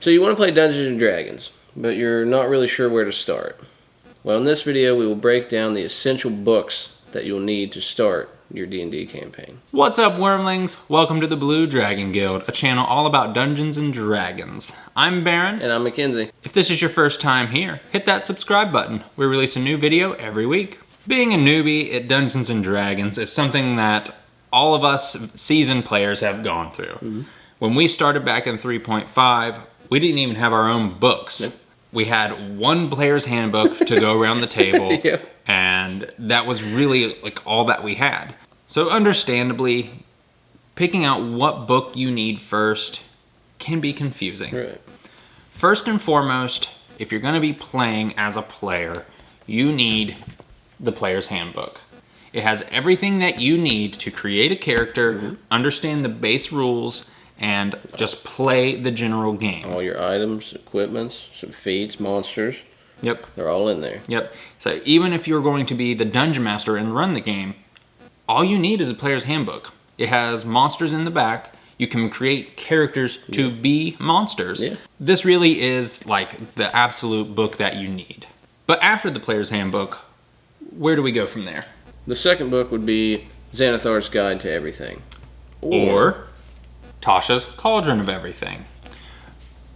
So you want to play Dungeons and Dragons, but you're not really sure where to start. Well, in this video, we will break down the essential books that you'll need to start your D&D campaign. What's up, wormlings? Welcome to the Blue Dragon Guild, a channel all about Dungeons and Dragons. I'm Baron. And I'm Mackenzie. If this is your first time here, hit that subscribe button. We release a new video every week. Being a newbie at Dungeons and Dragons is something that all of us seasoned players have gone through. When we started back in 3.5, we didn't even have our own books. Nope. We had one player's handbook to go around the table, and that was really like all that we had. So understandably, picking out what book you need first can be confusing. Right. First and foremost, if you're going to be playing as a player, you need the player's handbook. It has everything that you need to create a character, understand the base rules, and just play the general game. All your items, equipments, some feats, monsters. Yep. They're all in there. Yep. So even if you're going to be the dungeon master and run the game, all you need is a player's handbook. It has monsters in the back. You can create characters to be monsters. Yeah. This really is like the absolute book that you need. But after the player's handbook, where do we go from there? The second book would be Xanathar's Guide to Everything. Or Tasha's Cauldron of Everything.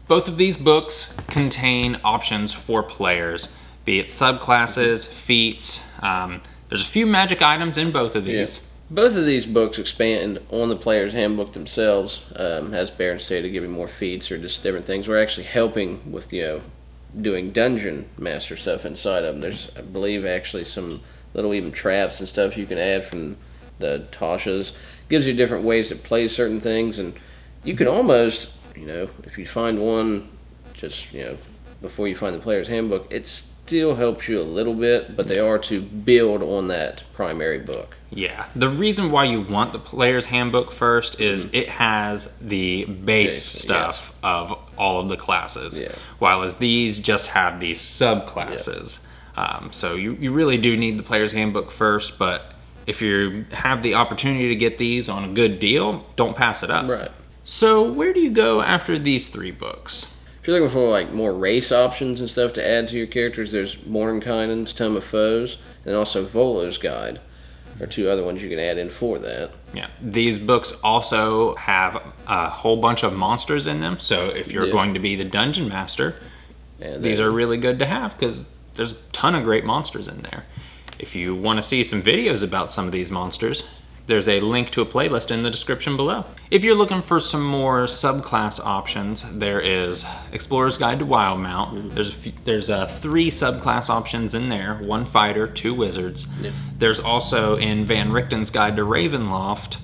Both of these books contain options for players, be it subclasses, feats. There's a few magic items in both of these. Yeah. Both of these books expand on the player's handbook themselves, as Baron stated, giving more feats or just different things. We're actually helping with, doing dungeon master stuff inside of them. There's, I believe, actually some little even traps and stuff you can add from the Tasha's. Gives you different ways to play certain things, and you can almost, if you find one just, before you find the player's handbook, it still helps you a little bit, but they are to build on that primary book. Yeah, the reason why you want the player's handbook first is it has the base stuff of all of the classes, while as these just have these subclasses. So you really do need the player's handbook first, but if you have the opportunity to get these on a good deal, don't pass it up. Right. So where do you go after these three books? If you're looking for like more race options and stuff to add to your characters, there's Mordenkainen's Tome of Foes, and also Volo's Guide. There are two other ones you can add in for that. Yeah, these books also have a whole bunch of monsters in them, so if you're going to be the dungeon master, these are really good to have because there's a ton of great monsters in there. If you want to see some videos about some of these monsters, there's a link to a playlist in the description below. If you're looking for some more subclass options, there is Explorer's Guide to Wildmount. There's 3 subclass options in there, 1 fighter, 2 wizards. There's also in Van Richten's Guide to Ravenloft,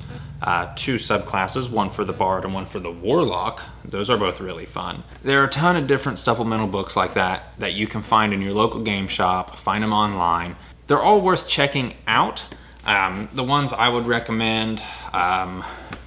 2 subclasses, 1 for the Bard and 1 for the Warlock. Those are both really fun. There are a ton of different supplemental books like that you can find in your local game shop, find them online. They're all worth checking out. The ones I would recommend,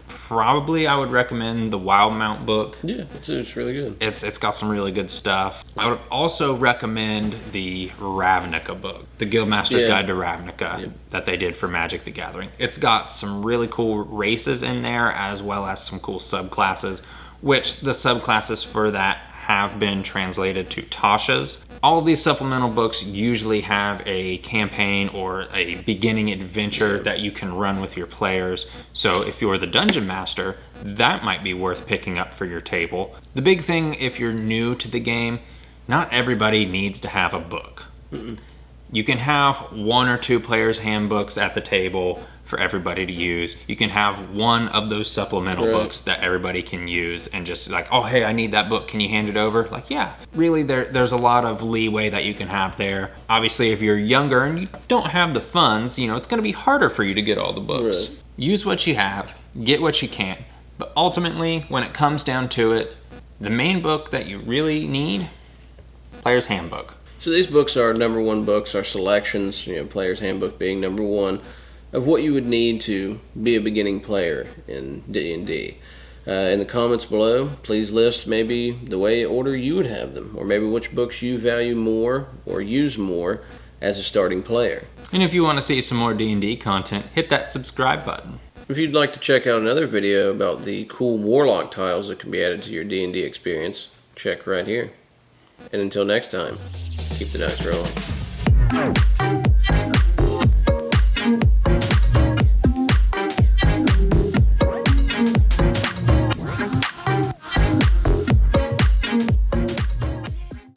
probably I would recommend the Wildmount book. Yeah, it's really good. It's got some really good stuff. I would also recommend the Ravnica book, the Guildmaster's Guide to Ravnica that they did for Magic the Gathering. It's got some really cool races in there as well as some cool subclasses, which the subclasses for that have been translated to Tasha's. All of these supplemental books usually have a campaign or a beginning adventure that you can run with your players. So if you're the dungeon master, that might be worth picking up for your table. The big thing if you're new to the game, not everybody needs to have a book. You can have 1 or 2 players' handbooks at the table for everybody to use. You can have 1 of those supplemental books that everybody can use and just like, oh, hey, I need that book. Can you hand it over? Like, yeah. Really, there's a lot of leeway that you can have there. Obviously, if you're younger and you don't have the funds, it's going to be harder for you to get all the books. Use what you have, get what you can. But ultimately, when it comes down to it, the main book that you really need, Player's Handbook. So these books are number 1 books, are selections, Player's Handbook being number 1. Of what you would need to be a beginning player in D&D. In the comments below, please list maybe the way order you would have them, or maybe which books you value more or use more as a starting player. And if you want to see some more D&D content, hit that subscribe button. If you'd like to check out another video about the cool Warlock tiles that can be added to your D&D experience, check right here. And until next time, keep the dice rolling.